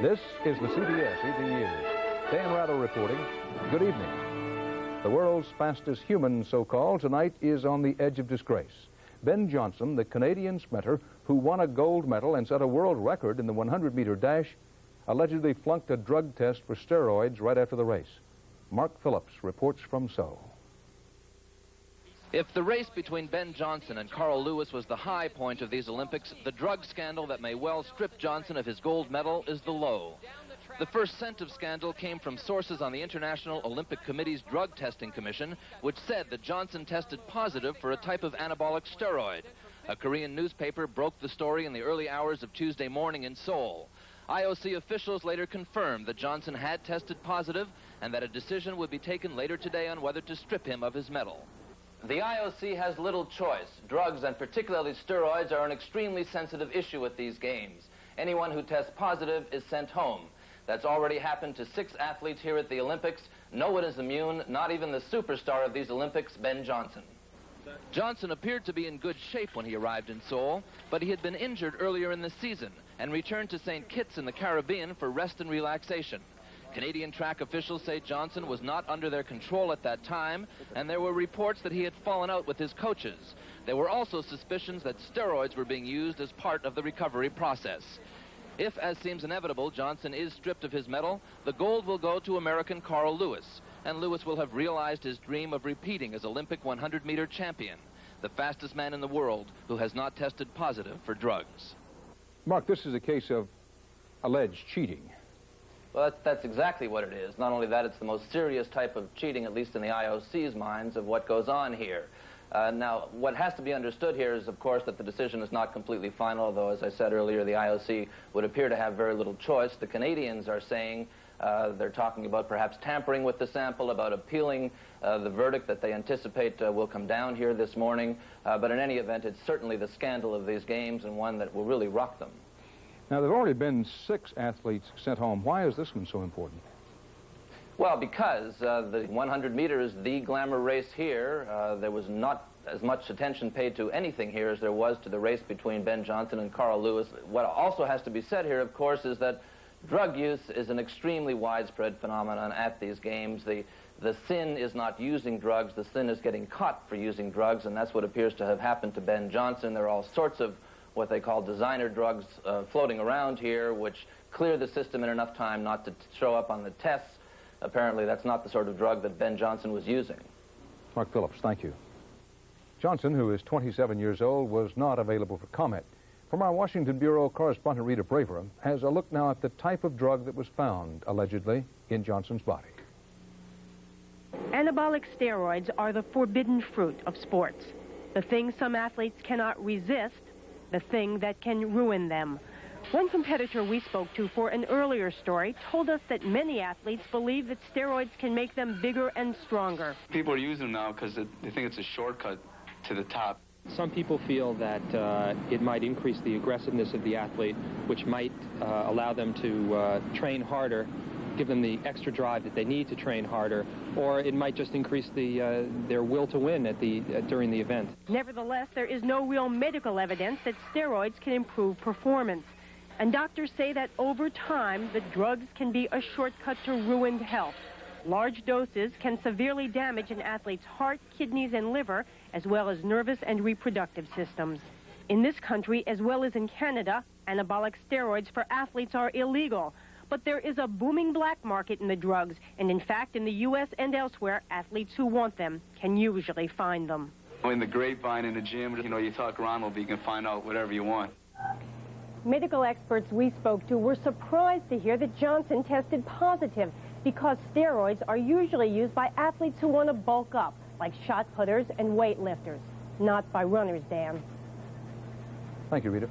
This is the CBS Evening News. Dan Rather reporting. Good evening. The world's fastest human, so-called, tonight is on the edge of disgrace. Ben Johnson, the Canadian sprinter who won a gold medal and set a world record in the 100-meter dash, allegedly flunked a drug test for steroids right after the race. Mark Phillips reports from Seoul. If the race between Ben Johnson and Carl Lewis was the high point of these Olympics, the drug scandal that may well strip Johnson of his gold medal is the low. The first scent of scandal came from sources on the International Olympic Committee's Drug Testing Commission, which said that Johnson tested positive for a type of anabolic steroid. A Korean newspaper broke the story in the early hours of Tuesday morning in Seoul. IOC officials later confirmed that Johnson had tested positive and that a decision would be taken later today on whether to strip him of his medal. The IOC has little choice. Drugs, and particularly steroids, are an extremely sensitive issue at these games. Anyone who tests positive is sent home. That's already happened to 6 athletes here at the Olympics. No one is immune, not even the superstar of these Olympics, Ben Johnson. Johnson appeared to be in good shape when he arrived in Seoul, but he had been injured earlier in the season and returned to St. Kitts in the Caribbean for rest and relaxation. Canadian track officials say Johnson was not under their control at that time, and there were reports that he had fallen out with his coaches. There were also suspicions that steroids were being used as part of the recovery process. If, as seems inevitable, Johnson is stripped of his medal, the gold will go to American Carl Lewis, and Lewis will have realized his dream of repeating as Olympic 100-meter champion, the fastest man in the world who has not tested positive for drugs. Mark, this is a case of alleged cheating. Well, that's exactly what it is. Not only that, it's the most serious type of cheating, at least in the IOC's minds, of what goes on here. Now, what has to be understood here is, of course, that the decision is not completely final, although, as I said earlier, the IOC would appear to have very little choice. The Canadians are saying they're talking about perhaps tampering with the sample, about appealing the verdict that they anticipate will come down here this morning. But in any event, it's certainly the scandal of these games and one that will really rock them. Now, there have already been 6 athletes sent home. Why is this one so important? Well, because the 100 meters, the glamour race here, there was not as much attention paid to anything here as there was to the race between Ben Johnson and Carl Lewis. What also has to be said here, of course, is that drug use is an extremely widespread phenomenon at these games. The sin is not using drugs. The sin is getting caught for using drugs, and that's what appears to have happened to Ben Johnson. There are all sorts of what they call designer drugs floating around here, which clear the system in enough time not to show up on the tests. Apparently, that's not the sort of drug that Ben Johnson was using. Mark Phillips, thank you. Johnson, who is 27 years old, was not available for comment. From our Washington Bureau, correspondent Rita Braver has a look now at the type of drug that was found, allegedly, in Johnson's body. Anabolic steroids are the forbidden fruit of sports. The thing some athletes cannot resist, the thing that can ruin them. One competitor we spoke to for an earlier story told us that many athletes believe that steroids can make them bigger and stronger. People are using them now because they think it's a shortcut to the top. Some people feel that it might increase the aggressiveness of the athlete, which might allow them to train harder, give them the extra drive that they need to train harder, or it might just increase their will to win during the event. Nevertheless, there is no real medical evidence that steroids can improve performance. And doctors say that over time, the drugs can be a shortcut to ruined health. Large doses can severely damage an athlete's heart, kidneys, and liver, as well as nervous and reproductive systems. In this country, as well as in Canada, anabolic steroids for athletes are illegal. But there is a booming black market in the drugs, and in fact, in the U.S. and elsewhere, athletes who want them can usually find them. In the grapevine in the gym, you talk Ronald, you can find out whatever you want. Medical experts we spoke to were surprised to hear that Johnson tested positive because steroids are usually used by athletes who want to bulk up, like shot putters and weightlifters, not by runners, Dan. Thank you, Rita.